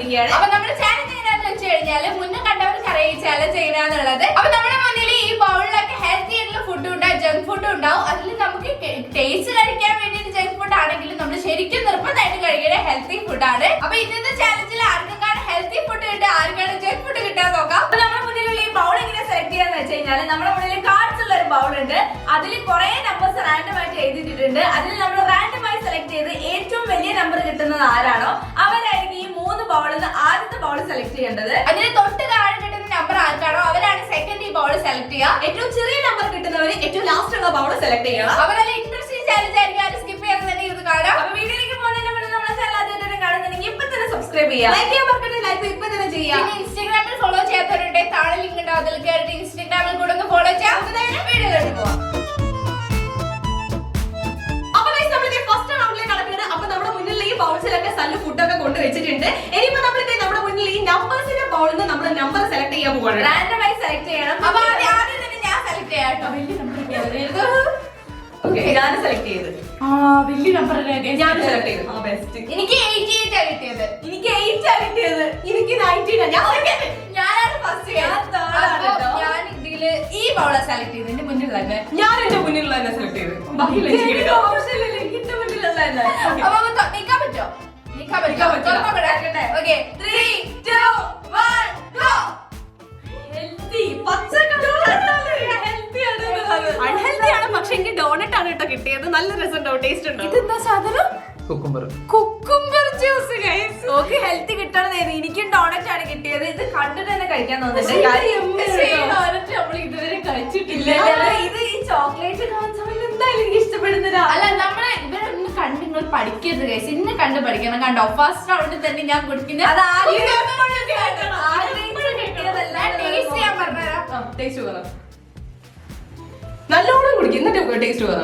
തുടങ്ങിയിരിക്കുകയാണ്. അപ്പൊ നമ്മുടെ ചാലഞ്ച് എങ്ങനെയാന്ന് വെച്ച് കഴിഞ്ഞാല് മുന്നേ കണ്ടവർക്ക് അറിയാം ഈ ചാലഞ്ച് എങ്ങനെയാന്നുള്ളത്. അപ്പൊ നമ്മുടെ മുന്നിൽ ഈ ബൗളിലൊക്കെ ഹെൽത്തി ആയിട്ടുള്ള ഫുഡ് ഉണ്ടാവും, ജങ്ക് ഫുഡ് ഉണ്ടാവും. അതിൽ നമുക്ക് ടേസ്റ്റ് കഴിക്കാൻ വേണ്ടിയിട്ട് ജങ്ക് ഫുഡ് ആണെങ്കിലും നമ്മൾ ശരിക്കും നിർബന്ധമായിട്ട് കഴിക്കേണ്ട ഹെൽത്തി ഫുഡാണ്. അപ്പൊ ഇന്നത്തെ ചാലഞ്ചിൽ ആർക്കാണ് ഹെൽത്തി ഫുഡ് കിട്ടുക, ആർക്കാണ് ജങ്ക് ഫുഡ് കിട്ടാൻ നോക്കാം. അപ്പൊ നമ്മുടെ മുന്നിലുള്ള ഈ ബൗൾ എങ്ങനെ സെലക്ട് ചെയ്യാന്ന് വെച്ച് കഴിഞ്ഞാൽ നമ്മുടെ മുന്നിൽ കാർഡ്സ് ഉള്ള ഒരു ബൗൾ ഉണ്ട്. അതിൽ കുറെ നമ്പേഴ്സ് റാൻഡം ആയിട്ട് എഴുതിയിട്ടുണ്ട്. അതിൽ നമ്മൾ റാൻഡമായി സെലക്ട് ചെയ്ത് ഏറ്റവും വലിയ നമ്പർ കിട്ടുന്നത് ആരാണോ അവരായിരിക്കും ഈ 3 ബൗളിൽ നിന്ന് ആദ്യത്തെ ബൗൾ സെലക്ട് ചെയ്യേണ്ടത്. അതിന് തൊട്ട് താഴെ കിട്ടുന്ന നമ്പർ ആർക്കാണോ അവരാണ് സെക്കൻഡ് ഈ ബൗൾ സെലക്ട് ചെയ്യുക. ഏറ്റവും ചെറിയ നമ്പർ കിട്ടുന്നവര് ഏറ്റവും ലാസ്റ്റ് ഉള്ള ബൗൾ സെലക്ട് ചെയ്യണം. അപ്പൊ നല്ല ഇൻട്രസ്റ്റിംഗ് ചാലഞ്ച് ആയിരിക്കും. ആരും സ്കിപ്പ് ചെയ്യാതെ തന്നെ ഇരുന്ന് കാണാം. അപ്പൊ വീഡിയോയിലേക്ക് പോകുന്നതിന് മുന്നേ നമ്മുടെ ചാനൽ ആദ്യമായിട്ട് കാണുന്നുണ്ടെങ്കിൽ ഇപ്പൊ തന്നെ സബ്സ്ക്രൈബ് ചെയ്യാം. ലൈക്ക് ചെയ്യാൻ മറക്കരുത്, ലൈക്ക് ഇപ്പൊ തന്നെ ചെയ്യാം. പിന്നെ ഇൻസ്റ്റാഗ്രാമിൽ ഫോളോ ചെയ്യാത്തവരുണ്ട്, താഴെ ലിങ്ക് ഉണ്ടാവും, അതിൽ കയറിയിട്ട് ഇൻസ്റ്റാഗ്രാമിൽ കൂടെ ഒന്ന് ഫോളോ ചെയ്യാം. വീഡിയോയിലേക്ക് പോവാം. ബൗൾസിലൊക്കെ നല്ല ഫുഡൊക്കെ കൊണ്ട് വെച്ചിട്ടുണ്ട്. ഇനിയിപ്പോ നമ്മുടെ മുന്നിൽ ഈ നമ്പേഴ്സിന്റെ ബൗളിൽ നിന്ന് നമ്മൾ നമ്പർ സെലക്ട് ചെയ്യാൻ പോവാണ്. റാൻഡമായി സെലക്ട് ചെയ്യണം. അപ്പൊ ആദ്യം തന്നെ ഞാൻ സെലക്ട് ചെയ്യാം കേട്ടോ. വലിയ നമ്പർ ഞാൻ സെലക്ട് ചെയ്ത് വലിയ നമ്പർ ഞാൻ സെലക്ട് ചെയ്തു. എനിക്ക് 88 ആണ് കിട്ടിയത്. എനിക്ക് 8 ആണ് കിട്ടിയത്. എനിക്ക് 19 ഞാനാണ് ഫസ്റ്റ്. ഞാൻ ഇതില് ഈ ബൗളെ സെലക്ട് ചെയ്തു. എന്റെ മുന്നിൽ തന്നെ ഞാൻ എന്റെ മുന്നിലുള്ള തന്നെ സെലക്ട് ചെയ്തു. അപ്പൊ നിക്കാൻ പറ്റോ? നിക്കാൻ പറ്റും. Okay 3, 2, 1 go. അൺഹെൽത്തി ആണ്, പക്ഷെ എനിക്ക് ഡോണറ്റ് ആണ് കേട്ടോ കിട്ടിയത്. നല്ല രസമുണ്ടാവും, ടേസ്റ്റ് ഉണ്ടാവും. ഇതെന്താ സാധനം? Cucumber juice guys. Okay, healthy കിട്ടണമെന്നായിരുന്നു. എനിക്കും ഡോണറ്റ് ആണ് കിട്ടിയത്. ഇത് കണ്ടിട്ട് തന്നെ കഴിക്കാൻ തോന്നുന്നുണ്ട്. ഇതുവരെ കഴിച്ചിട്ടില്ല. ഇത് ഈ ചോക്ലേറ്റ് എന്തായാലും എനിക്ക് ഇഷ്ടപ്പെടുന്നില്ല. അല്ല, നമ്മളെ ഇവരൊന്നും കണ്ട് നിങ്ങൾ പഠിക്കരുത് ഗൈസ്. ഇന്ന് കണ്ട് പഠിക്കണം. കണ്ടോ, ഫസ്റ്റ് റൗണ്ടിൽ തന്നെ ഞാൻ കുടിക്കുന്നത്. അത് ടേസ്റ്റ് ചെയ്യാൻ പറഞ്ഞുതരാം. ടേസ്റ്റ് പറ, നല്ലോണം കുടിക്കും. എന്നിട്ട് ടേസ്റ്റ് പറ.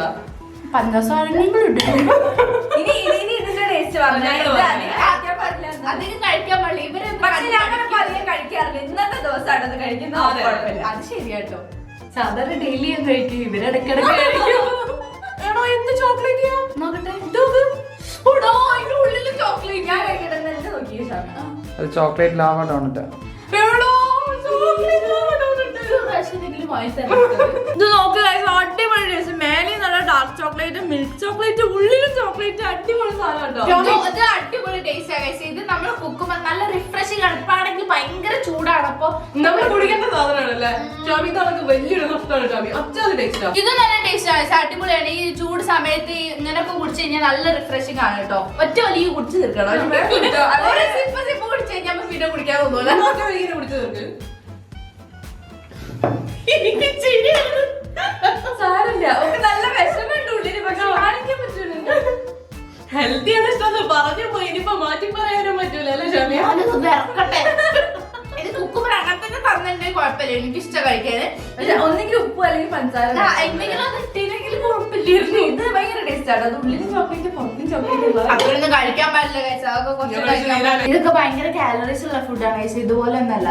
പഞ്ചസാര ഇനി ഇതിന്റെ ടേസ്റ്റ് പറഞ്ഞാൽ അധികം കഴിക്കാൻ പാടില്ല. ഇവര് പക്ഷെ ഞാനിപ്പോ അധികം കഴിക്കാറില്ല. ഇന്നത്തെ ദിവസമാണ് അത് കഴിക്കുന്നത്. അത് ശരിയാട്ടോ. സാധാരണ ഡെയിലി ഞാൻ കഴിക്കും. ഇവരിടക്കിടക്ക് കഴിക്കും. എടോ, എന്ത് ചോക്ലേറ്റ് നോക്കട്ടെ. അതിന്റെ ഉള്ളില് ചോക്ലേറ്റ്. ഞാൻ കഴിക്കട്ടെ. നോക്കിയ ചോക്ലേറ്റ് ലാവ ഡോണറ്റ്. ഇത് നോക്കുക, അടിപൊളി ടേസ്റ്റ്. മേലെ നല്ല ഡാർക്ക് ചോക്ലേറ്റ്, മിൽക്ക് ചോക്ലേറ്റ്, ഉള്ളിലും ചോക്ലേറ്റ്. അടിപൊളി സാധനം കേട്ടോ. ഇത് അടിപൊളി ടേസ്റ്റ് ആണ്. ഇത് നമ്മൾ കുക്കുമ്പോൾ നല്ല റിഫ്രഷിംഗ് ആണ്. ഇപ്പൊ ആണെങ്കിൽ ഭയങ്കര ചൂടാണ്. അപ്പൊ നമ്മൾ കുടിക്കേണ്ട സാധനമാണല്ലേ. ചോമിക്ക് വലിയൊരു നഷ്ടമാണ് ചോമി. അച്ഛൻ ടേസ്റ്റ് ആണ്. ഇത് നല്ല ടേസ്റ്റ് ആണ്. അടിപൊളിയാണ്. ഈ ചൂട് സമയത്ത് ഇങ്ങനെയൊക്കെ കുടിച്ചു കഴിഞ്ഞാൽ നല്ല റിഫ്രഷിംഗ് ആണ് കേട്ടോ. ഒറ്റ വലിയ കുടിച്ചു തീർക്കണം. സിപ്പ് കുടിച്ചു കഴിഞ്ഞാൽ പിന്നെ കുടിക്കാൻ തോന്നുന്നു. കുടിച്ചു തീർക്ക്. സാരല്ല, നല്ല വിഷമുണ്ട് ഉള്ളില്. പക്ഷെ കാണിക്കാൻ പറ്റൂല. ഹെൽത്തി ആണ് ഇഷ്ടം പറഞ്ഞു പോയി. ഇനിയിപ്പോ മാറ്റി പറയാനും പറ്റൂല അല്ലേ ഷമി? വിറക്കട്ടെ. ഇത് കുക്കുമ്പർ അങ്ങനത്തെ തന്നിട്ടുണ്ടെങ്കിൽ കുഴപ്പമില്ല. എനിക്ക് ഇഷ്ടം കഴിക്കാന്. ഒന്നെങ്കിൽ ഉപ്പ് അല്ലെങ്കിൽ പഞ്ചസാര എന്തെങ്കിലും അത് ഇട്ടില്ലെങ്കിൽ കുഴപ്പമില്ലായിരുന്നു. ഇത് ഭയങ്കര ടേസ്റ്റ് ആണ്. അത് ഉള്ളിലും ചോക്ലേറ്റ് പുറത്തും ചോക്ലേറ്റ്. അതൊന്നും കഴിക്കാൻ പാടില്ല കഴിച്ചാൽ. അതൊക്കെ കുറച്ച് ഇതൊക്കെ ഭയങ്കര കാലറീസ് ഉള്ള ഫുഡാണ് കഴിച്ചത്. ഇതുപോലെ ഒന്നല്ല.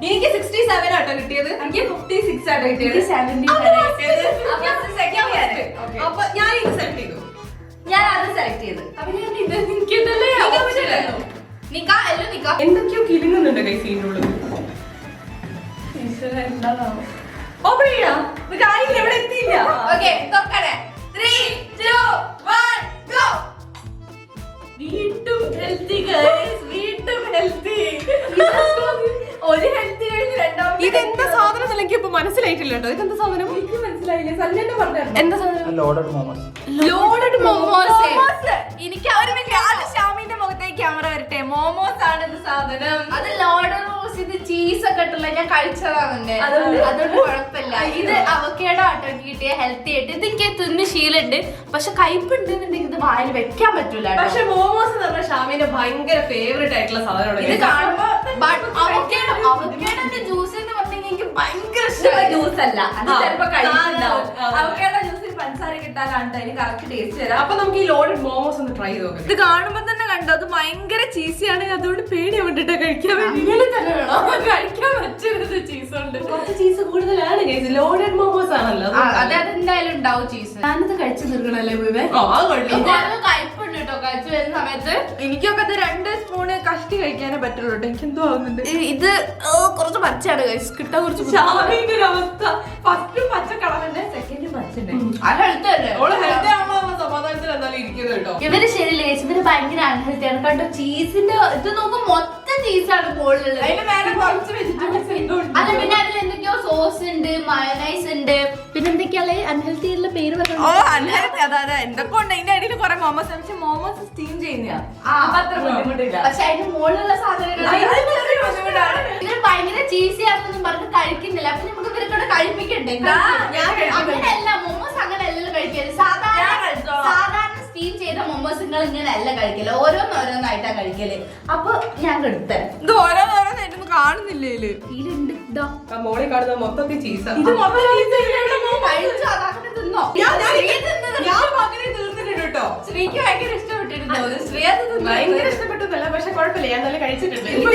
എനിക്ക് 67 ആട്ടോ കിട്ടിയത്. എനിക്ക് 56 ആട്ടോ കിട്ടിയത്. അപ്പൊ ഞാൻ ഇത് സെലക്ട് ചെയ്തു. ഞാൻ അത് സെലക്ട് ചെയ്ത്. എന്തൊക്കെയോ കിളിങ്ങുന്നുണ്ട് കൈ സീനുള്ളത്. ഇവിടെ എത്തിയില്ല. വീട്ടും ഹെൽത്തി വീട്ടും ഹെൽത്തി. ഒരു ഹെൽത്തി കഴിഞ്ഞ് രണ്ടാമത് ഇതെന്താ സാധനം എനിക്ക് ഇപ്പൊ മനസ്സിലായിട്ടില്ല കേട്ടോ. ഇതെന്താ സാധനം? എനിക്ക് മനസ്സിലായില്ലേ. സല്ലേന്റെ പറഞ്ഞു എന്താ സാധനം? ലോഡഡ് മോമോസ്. എനിക്ക് ഷാമിന്റെ മുഖത്തേക്ക് ക്യാമറ വരട്ടെ. മോമോസ് ആണ് ഇത് സാധനം. അത് ലോഡഡ് മോമോസ്. ഇത് ചീസ് ഒക്കെ ഇട്ടുള്ള ഞാൻ കഴിച്ചതാണ്. അതുകൊണ്ട് കുഴപ്പമില്ല. ഇത് അവക്കേടോ ആട്ടോ കിട്ടിയ ഹെൽത്തി ആയിട്ട്. ഇത് എനിക്ക് തിന്ന് ശീലമുണ്ട്. പക്ഷെ കയ്പുണ്ടെന്നുണ്ടെങ്കിൽ ഇത് വായിൽ വെക്കാൻ പറ്റൂല. പക്ഷെ മോമോസ് എന്ന് പറഞ്ഞ ഷാമിന്റെ ഭയങ്കര ഫേവറേറ്റ് ആയിട്ടുള്ള സാധനമാണ്. ഇത് കാണുമ്പോ അവക്കേടോന്റെ ജ്യൂസ് എന്ന് പറഞ്ഞെങ്കിൽ എനിക്ക് ഭയങ്കര ഇഷ്ടമുള്ള ജ്യൂസ് അല്ല. അത് ചിലപ്പോ കഴിച്ചിട്ടുണ്ടാവും. അവക്കേടോ ജ്യൂസിൽ പഞ്ചസാര കിട്ടാനാണ് അതിന് കറക്റ്റ് ടേസ്റ്റ് വരാം. അപ്പൊ നമുക്ക് ഈ ലോഡഡ് മോമോസ് ഒന്ന് ട്രൈ ചെയ്ത് നോക്കാം. ഇത് കാണുമ്പോ തന്നെ കണ്ടോ, അത് ഭയങ്കര ചീസിയാണ്. അതുകൊണ്ട് പേടിയാ വിട്ടിട്ട് കഴിക്കാൻ വേണ്ടി തന്നെ വേണോ കഴിക്കാൻ പറ്റുന്നത് ചീസ് ഉണ്ട്. കുറച്ച് ചീസ് കൂടുതലാണ്, ലോഡഡ് മോമോസ് ആണല്ലോ. അതെന്തായാലും ഉണ്ടാവും ചീസ്. ഞാനിത് കഴിച്ചു തീർക്കണല്ലേ മുഴുവൻ. കയ്പുണ്ട് കേട്ടോ കഴിച്ചു വരുന്ന സമയത്ത്. എനിക്കൊക്കെ അത് 2 സ്പൂണ് കഷ്ടി കഴിക്കാനേ പറ്റുള്ളൂ. എനിക്ക് എന്തോ ആവുന്നുണ്ട്. ഇത് കുറച്ച് പച്ചയാണ് കഴിച്ചു കിട്ടാൻ കുറച്ച് ഷാമിന്റെ ഒരു അവസ്ഥ. ഫസ്റ്റ് പച്ച കളറുണ്ട്, സെക്കൻഡ് പച്ചണ്ട്. സമാധാനത്തിൽ എന്നാലും ഇരിക്കുന്നത് കേട്ടോ. ഇവര് ശരിയല്ലേ, ഇവര് ഭയങ്കര അൺഹെൽത്തി ആണ് കേട്ടോ. ചീസിന്റെ ഇത് നോക്കുമ്പോൾ മൊത്തം ചീസാണ് മുകളിലുള്ളത്. അതിന്റെ മേലെ കുറച്ച് വെജിറ്റബിൾസ് അല്ല, പിന്നെ അതിൽ എന്തൊക്കെയോ സോസ് ഉണ്ട്, മയോനൈസ് ഉണ്ട്, പിന്നെ എന്തൊക്കെയാണ് അൺഹെൽത്തി ആയിട്ടുള്ള പേര് ഓ അൺഹെൽത്തി അതെ എന്തൊക്കെ ഉണ്ട്. അതിന്റെ ഇടയിൽ കുറെ മോമോസ്. പക്ഷെ മോമോസ് സ്റ്റീം ചെയ്യുന്ന അത്ര ബുദ്ധിമുട്ടില്ല. പക്ഷെ അതിന്റെ മുകളിലുള്ള സാധനങ്ങൾ ഇതിൽ ഭയങ്കര ചീസി ആണെന്നൊന്നും പറഞ്ഞ് കഴിക്കുന്നില്ല. അപ്പൊ നമുക്ക് ഇവരെ കഴിപ്പിക്കണ്ടേ? അങ്ങനെയല്ല മോമോസ്, അങ്ങനെയല്ലല്ലോ കഴിക്കല്. സാധാരണ സ്റ്റീം ചെയ്ത മോമോസ് നിങ്ങൾ ഇങ്ങനെയല്ല കഴിക്കല്, ഓരോന്നോരോന്നായിട്ടാ കഴിക്കല്. അപ്പൊ ഞാൻ എടുത്തേ ഇത് ഓരോന്നോരോന്നായിട്ടൊന്നും കാണുന്നില്ലേ ഇതിലുണ്ട്. ഇതോ മോളിൽ കാണുന്ന മൊത്തത്തിൽ ചീസാണ്. ഇത് മൊത്തം കഴിച്ചു, അതങ്ങനെ തിന്നോ. കേട്ടോ ശ്രീക്ക് ഭയങ്കര ഇഷ്ടപ്പെട്ടിരുന്നു. ശ്രീ അത് ഭയങ്കര ഇഷ്ടപ്പെട്ടതല്ല, പക്ഷെ കുഴപ്പമില്ല, ഞാൻ നല്ല കഴിച്ചിട്ടുണ്ട്. നിങ്ങൾ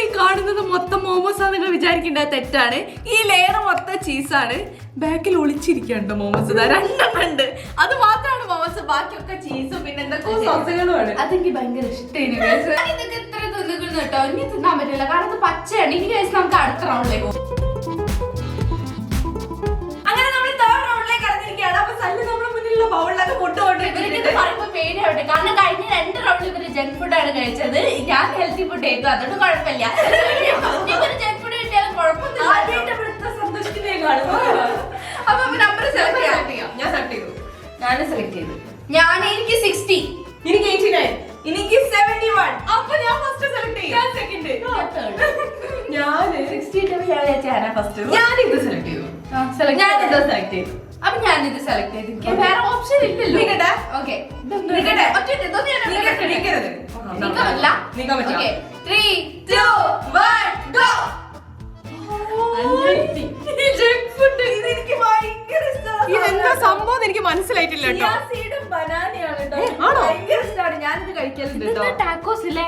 ഈ കാണുന്നത് മൊത്തം മോമോസ് ആണ്. നിങ്ങൾ വിചാരിക്കേണ്ടത് തെറ്റാണ്. ഈ ലെയർ മൊത്തം ചീസാണ്. ബാക്കിൽ ഒളിച്ചിരിക്കണ്ടോ മോമോസ്. 2 ഉണ്ട്. അത് മാത്രമാണ് മോമോസ്, ബാക്കിയൊക്കെ ചീസും പിന്നെ എന്തൊക്കെ സോസുകളുമാണ്. അതെനിക്ക് ഭയങ്കര ഇഷ്ടമായിരുന്നു. ഇതൊക്കെ എത്ര തിന്നിക്കുന്നു കേട്ടോ. ഇനി തിന്നാൻ പറ്റില്ല, കാരണം ഇത് പച്ചയാണ്. ഇനി കഴിച്ച് നമുക്ക് അടുത്ത റൗണ്ടിലേക്ക് പോകും. അങ്ങനെ നമ്മൾ 3rd റൗണ്ടിലേക്ക് കടന്നിരിക്കുകയാണ്. അപ്പൊ സല്ലു നമ്മുടെ മുന്നിലുള്ള ബൗളിലൊക്കെ ഫുഡ് ഇവർക്ക് പറയുമ്പോ പേടിയാവട്ടെ, കാരണം കഴിഞ്ഞ 2 റൗണ്ടിൽ ഇവര് ജങ്ക് ഫുഡ് ആണ് കഴിച്ചത്. ഞാൻ ഹെൽത്തി ഫുഡ് കഴിക്കും, അതുകൊണ്ട് കുഴപ്പമില്ല. ഇവര് ജങ്ക് ഫുഡ് കിട്ടിയാലും കുഴപ്പമൊന്നുമില്ല. അപ്പൊ നമ്പർ സെലക്ട് ചെയ്യാം. ഞാൻ സെലക്ട് ചെയ്തു. ഞാനും സെലക്ട് ചെയ്തു. എനിക്ക് 60, എനിക്ക് 89, എനിക്ക് 71. അപ്പൊ ഞാൻ ഫസ്റ്റ് സെലക്ട് ചെയ്യും. ഞാൻ സെക്കൻഡ്. ഞാന് 60 ഫസ്റ്റ്. ഞാനിത് സെലക്ട് ചെയ്തു. ഞാനിത് സെലക്ട് ചെയ്തു. അപ്പൊ ഞാനിത് സെലക്ട് ചെയ്തു. എനിക്ക് വേറെ ഓപ്ഷൻ ഇല്ലല്ലോ. നിക്കട്ടെ. ഓക്കെ, നിക്കട്ടെ. നിൽക്കരുത്. നിൽക്കാമല്ല. നിൽക്കാൻ പറ്റില്ല. Okay, 3, 2, 1 go. ഇതെന്താ സംഭവം എനിക്ക് മനസ്സിലായിട്ടില്ല കേട്ടോ. ഞാനിത് കഴിക്കലുണ്ട് കേട്ടോ. ടാക്കോസ് ഇല്ലേ?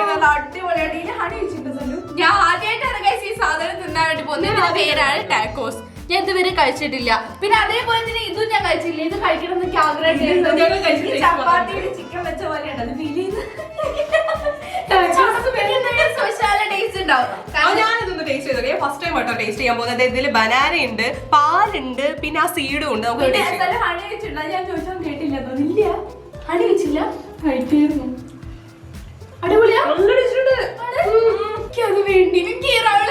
നല്ല അടിപൊളിയായിട്ട്. ഇതിന് ഹണി വെച്ചിട്ടുണ്ട്. ഞാൻ ആദ്യമായിട്ടാണ് guys ഈ സാധനം തിന്നാൻ വേണ്ടി പോകുന്നത്. ഇതിന്റെ പേരാണ് ടാക്കോസ്. ഞാൻ ഇതുവരെ കഴിച്ചിട്ടില്ല. പിന്നെ അതേപോലെ തന്നെ ഇതും ഞാൻ കഴിച്ചില്ല. ഇത് കഴിക്കണം എന്നൊക്കെ ആഗ്രഹം. ചപ്പാത്തിയുടെ ചിക്കൻ വെച്ച പോലെയാണ് അത് ഫീൽ ചെയ്ത്. ടേസ്റ്റ് ഉണ്ടാവും. ഞാനിതൊന്ന് ടേസ്റ്റ് ചെയ്തോ. ഫസ്റ്റ് ടൈം കേട്ടോ ടേസ്റ്റ് ചെയ്യാൻ പോകുന്നത്. ഇതിൽ ബനാന ഉണ്ട്, പാലുണ്ട്, പിന്നെ ആ സീഡും ഉണ്ട്. നമുക്ക് ഹണി വെച്ചിട്ടുണ്ടോ? ഞാൻ ചോദിച്ചാൽ കേട്ടില്ല. തോന്നില്ല. ഹണി വെച്ചില്ല, കഴിക്കായിരുന്നു. അടിപൊളിയാ. അത് വേണ്ടി എനിക്ക്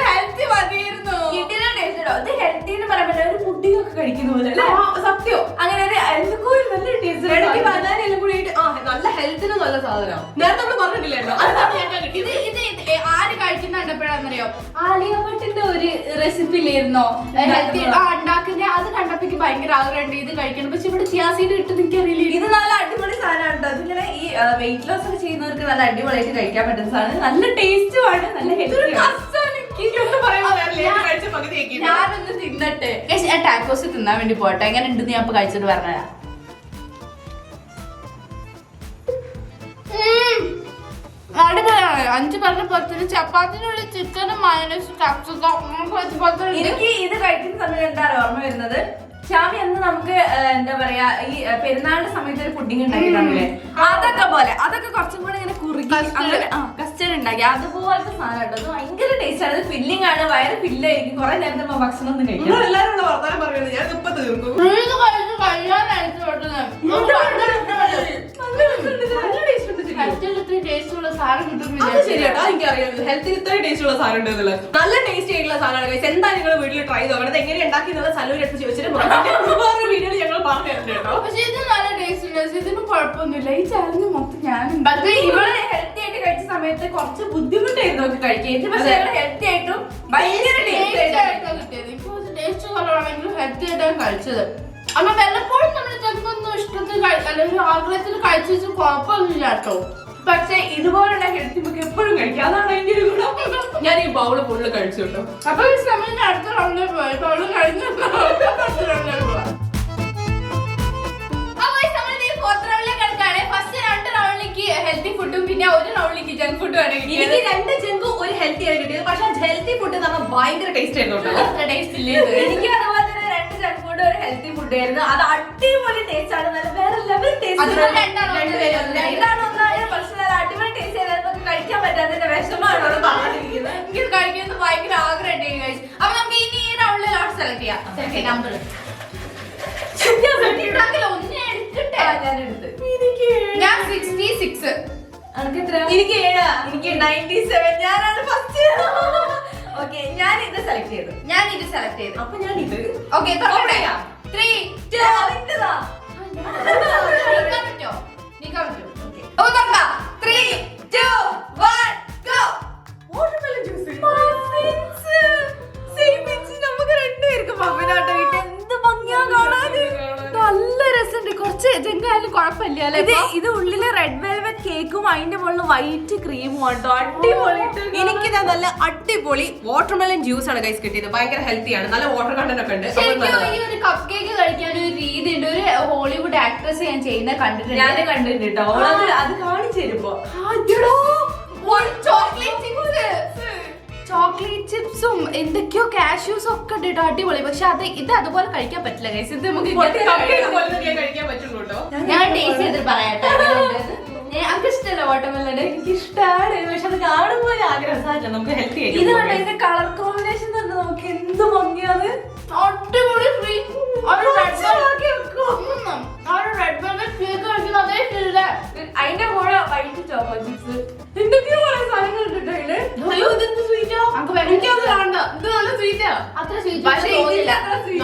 ഹെൽത്തി മതിയായിരുന്നു. ഇത് ഹെൽത്തി എന്ന് പറയാൻ പറ്റില്ല, ഒരു പുഡിംഗ് ഒക്കെ കഴിക്കുന്ന പോലെ. സത്യം അങ്ങനെ എന്തൊക്കെ ഒരു നല്ല ടേസ്റ്റ്. ഇടയ്ക്ക് ബനാന എല്ലാം കൂടി നല്ല ഹെൽത്തിന് നല്ല സാധനം. നേരത്തെ നമ്മൾ പറഞ്ഞിട്ടില്ലായിരുന്നു. ഇത് ആര് കഴിക്കുന്ന കണ്ടപ്പോഴാണെന്നറിയോ, ആലിയ ഭട്ടിന്റെ ഒരു റെസിപ്പി ഇല്ലായിരുന്നോ ഹെൽത്തി ഉണ്ടാക്കുന്ന, അത് കണ്ടപ്പോ ഭയങ്കര ആഗ്രഹമുണ്ട് ഇത് കഴിക്കണം. പക്ഷെ ഇവിടെ ചിയാസീഡ് ഇട്ടത് എനിക്കറിയില്ല. ഇത് നല്ല അടിപൊളി സാധനമാണ് കേട്ടോ. അതിങ്ങനെ ഈ വെയിറ്റ് ലോസ് ഒക്കെ ചെയ്യുന്നവർക്ക് നല്ല അടിപൊളിയായിട്ട് കഴിക്കാൻ പറ്റുന്ന സാധനം. നല്ല ടേസ്റ്റുമാണ്, നല്ല ഹെൽത്തി. ഞാനൊന്ന് തിന്നട്ടെ. ഞാൻ ടാക്കോസ് തിന്നാൻ വേണ്ടി പോട്ടെ. എങ്ങനെ ഉണ്ടെന്ന് ഞാൻ ഇപ്പൊ കഴിച്ചിട്ട് പറഞ്ഞതാ. അടിപൊളിയാണ്. 5 പറഞ്ഞ പുറത്തിന് ചപ്പാത്തിനുള്ള ചിക്കനും മയോനൈസും ക്യാപ്സിക്കം. എനിക്ക് ഇത് കഴിക്കുന്ന സമയത്ത് എന്താണ് ഓർമ്മ വരുന്നത്, ഷാമി അന്ന് നമുക്ക് എന്താ പറയാ ഈ പെരുന്നാളിന്റെ സമയത്ത് ഒരു പുഡിംഗ് ഉണ്ടാക്കിയില്ലേ, അതൊക്കെ പോലെ. അതൊക്കെ കുറച്ചും കൂടെ ഇങ്ങനെ കുറുകി കസ്റ്റർഡ് ഉണ്ടാക്കി അതുപോലത്തെ സാധനം കേട്ടോ. അത് ഭയങ്കര ടേസ്റ്റ് ആണ്. അത് ഫില്ലിംഗ് ആണ്, വയറ് ഫില്ലായിരിക്കും. കുറെ നേരത്തെ ഭക്ഷണം ഒന്നും കഴിക്കും. എല്ലാവരും വർത്താനം പറയുന്നത് ഞാൻ ഇപ്പൊ തീർന്നു. ശരിയാട്ടോ, എനിക്കറിയാം ഹെൽത്തിന് ഇത്രയും ടേസ്റ്റ് ഉള്ള സാധനം ഉണ്ടെന്നുള്ളത്. നല്ല ടേസ്റ്റ് ആയിട്ടുള്ള സാധനമാണ്. എന്തായാലും നിങ്ങൾ വീട്ടിൽ ട്രൈ ചെയ്തോ. അവിടെ എങ്ങനെ ഉണ്ടാക്കി സലൂരി എടുത്ത് ചോദിച്ചിട്ട് വീഡിയോയിൽ ഞങ്ങൾ പറഞ്ഞു തരുന്നുണ്ട് കേട്ടോ. പക്ഷെ ഇത് നല്ല ടേസ്റ്റ് ഉണ്ട്. ഇതിനും കുഴപ്പമൊന്നുമില്ല. ഈ ചാലഞ്ച് മൊത്തം ഞാനും ഇവിടെ ഹെൽത്തി ആയിട്ട് കഴിച്ച സമയത്ത് കുറച്ച് ബുദ്ധിമുട്ടായിരുന്നു നമുക്ക് കഴിക്കാൻ. പക്ഷെ ഹെൽത്തി ആയിട്ടും ഭയങ്കര ടേസ്റ്റ് ആയിട്ടാണ് കിട്ടിയത്. ഇപ്പൊ ടേസ്റ്റ് കുറവാണെങ്കിലും ഹെൽത്തി ആയിട്ടാണ് കഴിച്ചത്. അമ്മ വല്ലപ്പോഴും നമ്മുടെ ചെറുക്കൊന്നും ഇഷ്ടത്തിൽ അല്ലെങ്കിൽ ആഗ്രഹത്തിൽ കഴിച്ചു കുഴപ്പമൊന്നുമില്ല കേട്ടോ. പക്ഷെ ഇതുപോലുള്ള ഹെൽത്തി നമുക്ക് എപ്പോഴും കഴിക്കാം. അതാണ് അതിന്റെ ഒരു ഗുണം. ഞാൻ ഈ ബൗള് ഫുള്ള് കഴിച്ചു കേട്ടോ. അപ്പൊ സമയം അടുത്ത റൗണ്ടിൽ പോയി അവള് കഴിഞ്ഞ അടുത്ത റൗണ്ടിൽ പോവാം. ഹെൽത്തി ഫുഡും പിന്നെ ഒരു റൗണ്ടിലേക്ക് ജങ്ക് ഫുഡും ആണ് എനിക്ക് 2 ജങ്കും ഒരു ഹെൽത്തി ആയി കിട്ടിയത്. പക്ഷെ ഹെൽത്തി ഫുഡ് എന്ന് പറഞ്ഞാൽ ഭയങ്കര ടേസ്റ്റ് ആയിരുന്നു കേട്ടോ. അത്ര ടേസ്റ്റ് ഇല്ലേ എനിക്ക് അതുപോലെ തന്നെ 2 ജങ്ക് ഫുഡ് ഒരു ഹെൽത്തി ഫുഡ് ആയിരുന്നു. അത് അടിപൊളി ടേസ്റ്റ് ആണ്. നല്ല വേറെ ലെവൽ ടേസ്റ്റ്. ഇതാണ് ഒന്നായ പ്രശ്നം. അടിപൊളി ടേസ്റ്റ് ആയിരുന്നു. കഴിക്കാൻ പറ്റാത്തതിന്റെ വിഷമാണ് അവിടെ പറഞ്ഞിരിക്കുന്നത്. എനിക്ക് കഴിക്കുന്നത് ഭയങ്കര ആഗ്രഹം. അപ്പൊ നമുക്ക് ഇനി ഈ റൗണ്ടിൽ സെലക്ട് ചെയ്യാം നമ്പർ. ഞാൻ 66. എനിക്ക് 7. എനിക്ക് 97. ഞാനാണ് ഫസ്റ്റ്. ഓക്കെ, ഞാൻ ഇത് സെലക്ട് ചെയ്തു. അപ്പൊ ഞാൻ ഇത് ഓക്കെ 3 2 അതിന്റെതാ. നീക്കാൻ പറ്റോ? Okay 3 2 1 go. Watermelon juice. നമുക്ക് രണ്ടുപേർക്കും പമ്പിനാട്ടോ കിട്ടി. എന്ത് ഭംഗിയാ കാണാൻ. നല്ല രസമുണ്ട്. കുറച്ച് ജങ്കായാലും കുഴപ്പമില്ല. ഇത് ഉള്ളില് റെഡ് വെൽവെറ്റ് കേക്കും അതിന്റെ മുകളിൽ വൈറ്റ് ക്രീമും ആട്ടോ. അടിപൊളി. എനിക്കിതാ നല്ല അടിപൊളി വാട്ടർമെലൺ ജ്യൂസ് ആണ് ഗൈസ് കിട്ടിയത്. ഭയങ്കര ഹെൽത്തി ആണ്. നല്ല വാട്ടർ കണ്ടന്റ് ഒക്കെ ഉണ്ട്. ശരിക്കും ഈ ഒരു കപ്പ് കേക്ക് കഴിക്കാൻ ഒരു രീതി ഉണ്ട്. ഒരു ഹോളിവുഡ് ആക്ട്രസ് ഞാൻ ചെയ്യുന്ന കണ്ടിട്ടുണ്ട്. ഞാൻ കണ്ടിട്ടുണ്ട് കേട്ടോ. അത് കാണിച്ചു തരുമ്പോ ചോക്ലേറ്റ് ചിപ്സും എന്തൊക്കെയോ കാഷ്യൂസും ഒക്കെ ഉണ്ട് കേട്ടോ. അടിപൊളി. പക്ഷെ ഇത് അതുപോലെ കഴിക്കാൻ പറ്റില്ല ഗൈസ്. ഇത് നമുക്ക് കഴിക്കാൻ പറ്റുള്ളൂ കേട്ടോ. ഞാൻ ടേസ്റ്റ് ചെയ്തിട്ട് പറയാട്ടോ. ഞങ്ങൾക്ക് ഇഷ്ടമല്ല വാട്ടർമെലൺ. എനിക്ക് ഇഷ്ടമാണ്. പക്ഷെ അത് കാണുമ്പോൾ ഒരു ആഗ്രഹം നമുക്ക് ഹെൽത്തി ആയിട്ട്. ഇതാണ് ഇതിന്റെ കളർ കോമ്പിനേഷൻ തന്നെ. നമുക്ക് എന്ത് ഭംഗിയാണ്. അടിപൊളി ഫ്രീ റെഡ് വെൽവെറ്റ് കേക്ക് കഴിക്കുന്ന അതേ ഫീൽഡ്. അതിന്റെ കൂടെ വൈറ്റ് ചോക്കോ ചിപ്സ് എന്തൊക്കെയോ കുറെ സാധനങ്ങൾ ഇട്ടിട്ട് അയ്യോ ഇതെന്ത് സ്വീറ്റോ? എനിക്കത് കാണണ്ട. ഇത് നല്ല സ്വീറ്റാ. അത്ര സ്വീറ്റ് പക്ഷേ തോന്നില്ല.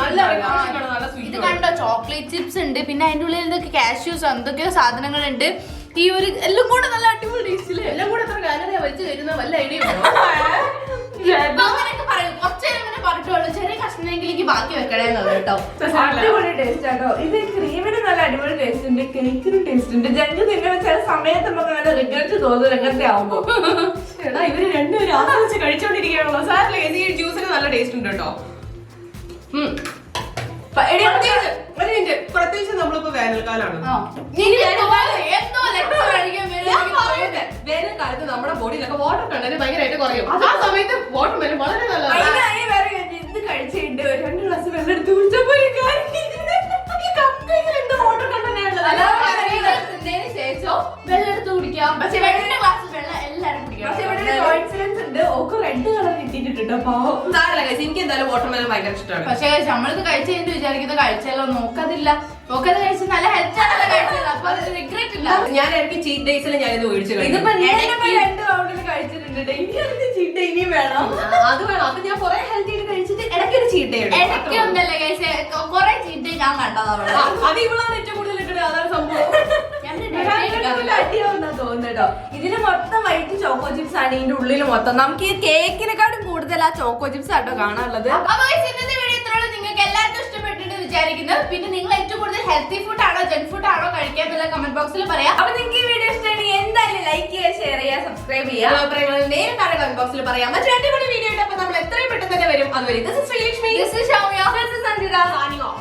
നല്ല നല്ല ഇത് സ്വീറ്റ്. കണ്ടോ ചോക്ലേറ്റ് ചിപ്സ് ഉണ്ട്. പിന്നെ അതിന്റെ ഉള്ളിൽ എന്തൊക്കെ കാഷ്യൂസ് എന്തൊക്കെയോ സാധനങ്ങളുണ്ട്. ഈ ഒരു എല്ലാം കൂടെ നല്ല അടിപൊളി ടേസ്റ്റില്. എല്ലാം കൂടെ എത്ര കാലറിയാ വെച്ച് തരുന്ന വല്ല ഐഡിയ അങ്ങനെയൊക്കെ പറയും. കുറച്ചേരം അങ്ങനെ പറഞ്ഞിട്ടുള്ളൂ. ചെറിയ കഷ്ണമെങ്കിലേക്ക് ബാക്കി വെക്കണേന്നുള്ളൂ കേട്ടോ. അടിപൊളി ടേസ്റ്റ് ആട്ടോ. ഇത് ക്രീമിന് നല്ല അടിപൊളി ടേസ്റ്റ് ഉണ്ട്. കേക്കിനും ടേസ്റ്റ് ഉണ്ട്. ജങ്ക് തിന്നുന്ന ചില സമയത്ത് നമുക്ക് നല്ല റിഗ്രറ്റ് തോന്നും അങ്ങനത്തെ ആവുമ്പോ. ഇവര് രണ്ടുപേരും ആസ്വദിച്ച് കഴിച്ചോണ്ടിരിക്കുകയാണല്ലോ. സാറിന് ഈ ജ്യൂസിന് നല്ല ടേസ്റ്റ് ഉണ്ട് കേട്ടോ. പ്രത്യേകിച്ച് നമ്മളിപ്പോ വേനൽക്കാലാണ്. വേനൽക്കാലത്ത് നമ്മുടെ ബോഡിയിലൊക്കെ വാട്ടർ കണ്ടന്റ് ഭയങ്കരമായിട്ട് കുറയും. ആ സമയത്ത് വാട്ടർ മെലൺ വളരെ നല്ലതാണ്. എന്ത് കഴിച്ചിട്ടുണ്ട് 2 ഗ്ലാസ് വെള്ളം എടുത്ത് കുടിച്ചപ്പോ വാട്ടർ കണ്ടന്റ് ശേഷം വെള്ളം എടുത്ത് കുടിക്കാം. പക്ഷെ 2 ഗ്ലാസ് വെള്ളം എല്ലാരും കുടിക്കാം. കോയിൻസിഡൻസ് ഉണ്ട്. ഓക്ക് റെഡ് കളർ കിട്ടിയിട്ടുണ്ട്. പാവം. എനിക്ക് എന്തായാലും വാട്ടർ മെലൺ ഭയങ്കര ഇഷ്ടമാണ്. പക്ഷെ നമ്മളിത് കഴിച്ചു കഴിഞ്ഞിട്ട് വിചാരിക്കുന്നത് കഴിച്ചാലോ നോക്കതില്ല. നോക്കത് കഴിച്ച് നല്ല ഹെൽത്ത് ആണല്ലോ കഴിച്ചത്. അപ്പൊ അത് റിഗ്രറ്റ് ഇല്ല. ഞാൻ ഇടയ്ക്ക് ചീറ്റ് ഡേയ്സിൽ ഞാനിത് മേടിച്ചു കഴിക്കും. ഇതിപ്പോ 2 റൗണ്ടിൽ കഴിച്ചിട്ടുണ്ട്. ഇനി അടുത്ത് ചീട്ട് ഇനിയും വേണം. അത് വേണം. അത് ഞാൻ കുറെ ഹെൽത്തി ആയിട്ട് കഴിച്ചിട്ട് ഇടയ്ക്കൊരു ചീറ്റ് ഡേ ഉണ്ട്. ഇടയ്ക്ക് ഒന്നല്ലേ കഴിച്ച് കുറെ ചീറ്റ് ഞാൻ കണ്ടത് അവിടെ. അത് ഇവളാണ് ഏറ്റവും കൂടുതൽ ഇട്ടത്. അതാണ് സംഭവം. അടിയാവുന്ന തോന്നുന്നുട്ടോ. ഇതില് മൊത്തം വൈറ്റ് ചോക്കോ ചിപ്സ് ആണ്. ഇതിന്റെ ഉള്ളില് മൊത്തം നമുക്ക് ഈ കേക്കിനെക്കാളും കൂടുതൽ ആ ചോക്കോ ചിപ്സ് ആട്ടോ കാണാനുള്ളത്. അപ്പൊ ഇന്നത്തെ വീഡിയോ ഇത്രയുള്ളൂ. നിങ്ങൾക്ക് എല്ലാവർക്കും ഇഷ്ടപ്പെട്ടിട്ട് വിചാരിക്കുന്നു. പിന്നെ നിങ്ങൾ ഏറ്റവും കൂടുതൽ ഹെൽത്തി ഫുഡ് ആണോ ജങ്ക് ഫുഡ് ആണോ കഴിക്കാൻ എന്നുള്ള കമന്റ് ബോക്സിൽ പറയാം. അപ്പൊ നിങ്ങൾക്ക് ഈ വീഡിയോ ഇഷ്ടമാണെങ്കിൽ എന്തായാലും ലൈക്ക് ചെയ്യുക, ഷെയർ ചെയ്യുക, സബ്സ്ക്രൈബ് ചെയ്യുക. അഭിപ്രായങ്ങൾ നേരിട്ടാണ് കമന്റ് ബോക്സിൽ പറയാം. മറ്റൊരു അടിപൊളി വീഡിയോ ആയിട്ട് അപ്പൊ നമ്മൾ എത്രയും പെട്ടെന്ന് തന്നെ വരും. അതുവരെ this is Sreelakshmi, This is Xiaoya. This is Sanjita. signing off.